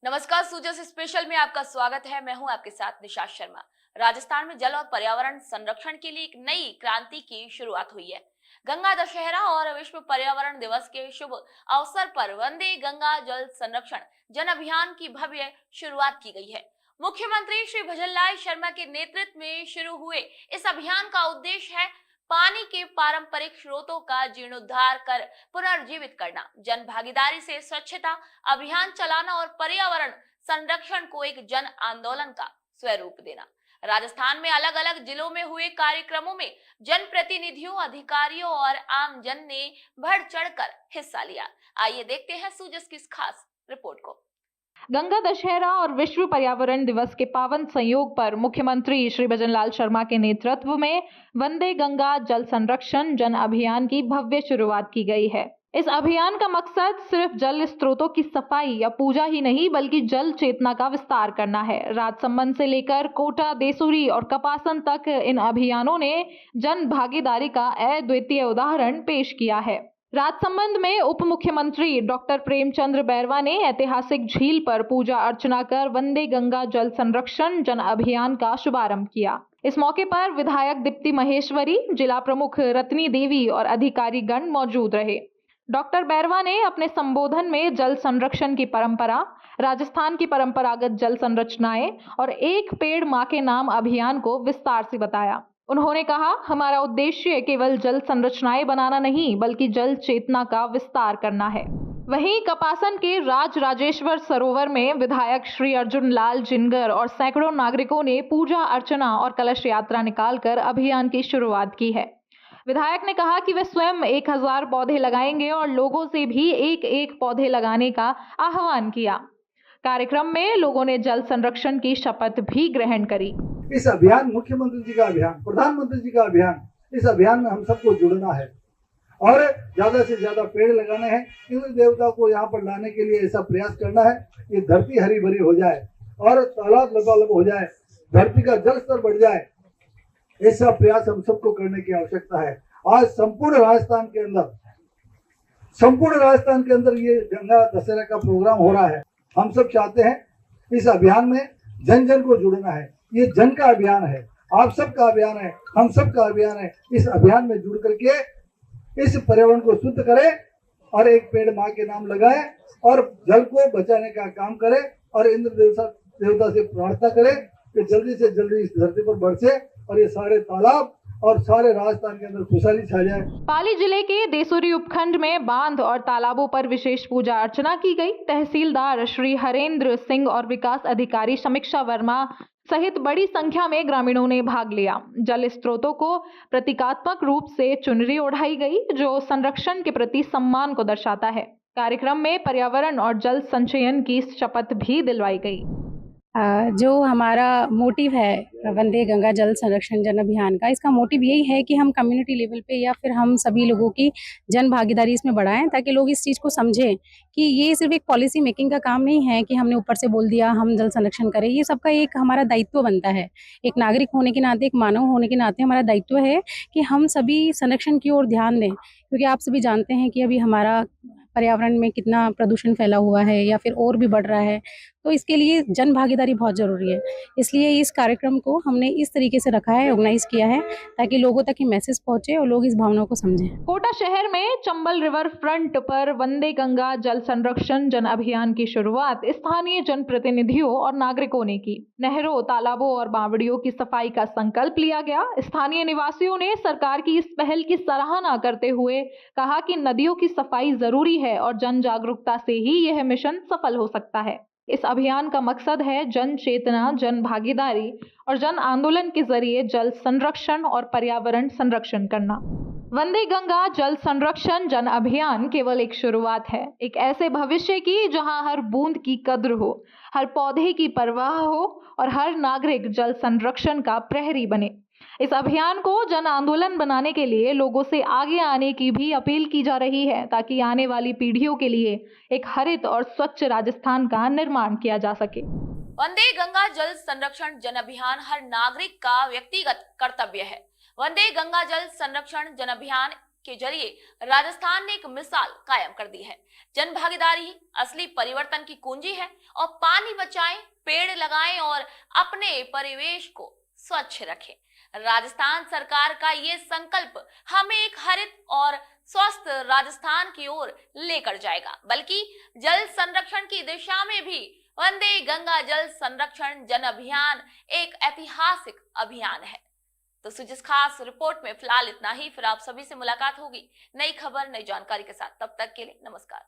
नमस्कार, सूजस स्पेशल में आपका स्वागत है। मैं हूं आपके साथ निशा शर्मा। राजस्थान में जल और पर्यावरण संरक्षण के लिए एक नई क्रांति की शुरुआत हुई है। गंगा दशहरा और विश्व पर्यावरण दिवस के शुभ अवसर पर वंदे गंगा जल संरक्षण जन अभियान की भव्य शुरुआत की गई है। मुख्यमंत्री श्री भजनलाल शर्मा के नेतृत्व में शुरू हुए इस अभियान का उद्देश्य है पानी के पारंपरिक स्रोतों का जीर्णोद्धार कर पुनर्जीवित करना, जन भागीदारी से स्वच्छता अभियान चलाना और पर्यावरण संरक्षण को एक जन आंदोलन का स्वरूप देना। राजस्थान में अलग अलग जिलों में हुए कार्यक्रमों में जनप्रतिनिधियों, अधिकारियों और आम जन ने बढ़ चढ़कर हिस्सा लिया। आइए देखते हैं सूजस की इस खास रिपोर्ट को। गंगा दशहरा और विश्व पर्यावरण दिवस के पावन संयोग पर मुख्यमंत्री श्री भजनलाल शर्मा के नेतृत्व में वंदे गंगा जल संरक्षण जन अभियान की भव्य शुरुआत की गई है। इस अभियान का मकसद सिर्फ जल स्रोतों की सफाई या पूजा ही नहीं, बल्कि जल चेतना का विस्तार करना है। राजसमंद से लेकर कोटा, देसूरी और कपासन तक इन अभियानों ने जन भागीदारी का अद्वितीय उदाहरण पेश किया है। राजसमंद में उप मुख्यमंत्री डॉक्टर प्रेमचंद्र बैरवा ने ऐतिहासिक झील पर पूजा अर्चना कर वंदे गंगा जल संरक्षण जन अभियान का शुभारंभ किया। इस मौके पर विधायक दीप्ति महेश्वरी, जिला प्रमुख रत्नी देवी और अधिकारी गण मौजूद रहे। डॉक्टर बैरवा ने अपने संबोधन में जल संरक्षण की परंपरा, राजस्थान की परंपरागत जल संरचनाएं और एक पेड़ मां के नाम अभियान को विस्तार से बताया। उन्होंने कहा, हमारा उद्देश्य केवल जल संरचनाएं बनाना नहीं, बल्कि जल चेतना का विस्तार करना है। वहीं कपासन के राजेश्वर सरोवर में विधायक श्री अर्जुन लाल जिनगर और सैकड़ों नागरिकों ने पूजा अर्चना और कलश यात्रा निकालकर अभियान की शुरुआत की है। विधायक ने कहा कि वे स्वयं 1000 पौधे लगाएंगे और लोगों से भी एक पौधे लगाने का आह्वान किया। कार्यक्रम में लोगों ने जल संरक्षण की शपथ भी ग्रहण करी। इस अभियान, मुख्यमंत्री जी का अभियान, प्रधानमंत्री जी का अभियान, इस अभियान में हम सबको जुड़ना है और ज्यादा से ज्यादा पेड़ लगाने हैं। इंद्र देवता को यहाँ पर लाने के लिए ऐसा प्रयास करना है कि धरती हरी भरी हो जाए और तालाब लबालब हो जाए, धरती का जल स्तर बढ़ जाए। ऐसा प्रयास हम सबको करने की आवश्यकता है। आज संपूर्ण राजस्थान के अंदर ये गंगा दशहरा का प्रोग्राम हो रहा है। हम सब चाहते हैं इस अभियान में जन जन को जुड़ना है। ये जन का अभियान है, आप सबका अभियान है, हम सबका अभियान है। इस अभियान में जुड़ करके इस पर्यावरण को शुद्ध करें और एक पेड़ मां के नाम लगाएं और जल को बचाने का काम करें और इंद्र देवता से प्रार्थना करें कि जल्दी से जल्दी इस धरती पर बरसे और ये सारे तालाब और सारे राजस्थान के अंदर खुशहाली छा जाए। पाली जिले के देसूरी उपखंड में बांध और तालाबों पर विशेष पूजा अर्चना की गई। तहसीलदार श्री हरेंद्र सिंह और विकास अधिकारी समीक्षा वर्मा सहित बड़ी संख्या में ग्रामीणों ने भाग लिया। जल स्रोतों को प्रतीकात्मक रूप से चुनरी ओढ़ाई गई, जो संरक्षण के प्रति सम्मान को दर्शाता है। कार्यक्रम में पर्यावरण और जल संचयन की शपथ भी दिलवाई गई। जो हमारा मोटिव है वंदे गंगा जल संरक्षण जन अभियान का, इसका मोटिव यही है कि हम कम्युनिटी लेवल पे या फिर हम सभी लोगों की जन भागीदारी इसमें बढ़ाएं, ताकि लोग इस चीज़ को समझें कि ये सिर्फ एक पॉलिसी मेकिंग का काम नहीं है कि हमने ऊपर से बोल दिया हम जल संरक्षण करें। ये सबका एक हमारा दायित्व बनता है। एक नागरिक होने के नाते, एक मानव होने के नाते हमारा दायित्व है कि हम सभी संरक्षण की ओर ध्यान दें, क्योंकि आप सभी जानते हैं कि अभी हमारा पर्यावरण में कितना प्रदूषण फैला हुआ है या फिर और भी बढ़ रहा है। तो इसके लिए जन भागीदारी बहुत ज़रूरी है। इसलिए इस कार्यक्रम को हमने इस तरीके से रखा है, ऑर्गेनाइज किया है, ताकि लोगों तक ये मैसेज पहुंचे और लोग इस भावना को समझें। कोटा शहर में चंबल रिवर फ्रंट पर वंदे गंगा जल संरक्षण जन अभियान की शुरुआत स्थानीय जनप्रतिनिधियों और नागरिकों ने की। नहरों, तालाबों और बावड़ियों की सफाई का संकल्प लिया गया। स्थानीय निवासियों ने सरकार की इस पहल की सराहना करते हुए कहा कि नदियों की सफाई जरूरी है और जन जागरूकता से ही यह मिशन सफल हो सकता है। इस अभियान का मकसद है जन चेतना, जन भागीदारी और जन आंदोलन के जरिए जल संरक्षण और पर्यावरण संरक्षण करना। वंदे गंगा जल संरक्षण जन अभियान केवल एक शुरुआत है, एक ऐसे भविष्य की जहां हर बूंद की कद्र हो, हर पौधे की परवाह हो और हर नागरिक जल संरक्षण का प्रहरी बने। इस अभियान को जन आंदोलन बनाने के लिए लोगों से आगे आने की भी अपील की जा रही है, ताकि आने वाली पीढ़ियों के लिए एक हरित और स्वच्छ राजस्थान का निर्माण किया जा सके। वंदे गंगा जल संरक्षण जन अभियान हर नागरिक का व्यक्तिगत कर्तव्य है। वंदे गंगा जल संरक्षण जन अभियान के जरिए राजस्थान ने एक मिसाल कायम कर दी है। जन भागीदारी ही असली परिवर्तन की कुंजी है और पानी बचाएं, पेड़ लगाएं और अपने परिवेश को स्वच्छ रखें। राजस्थान सरकार का ये संकल्प हमें एक हरित और स्वस्थ राजस्थान की ओर लेकर जाएगा, बल्कि जल संरक्षण की दिशा में भी वंदे गंगा जल संरक्षण जन अभियान एक ऐतिहासिक अभियान है। तो सुजिस खास रिपोर्ट में फिलहाल इतना ही। फिर आप सभी से मुलाकात होगी नई खबर, नई जानकारी के साथ। तब तक के लिए नमस्कार।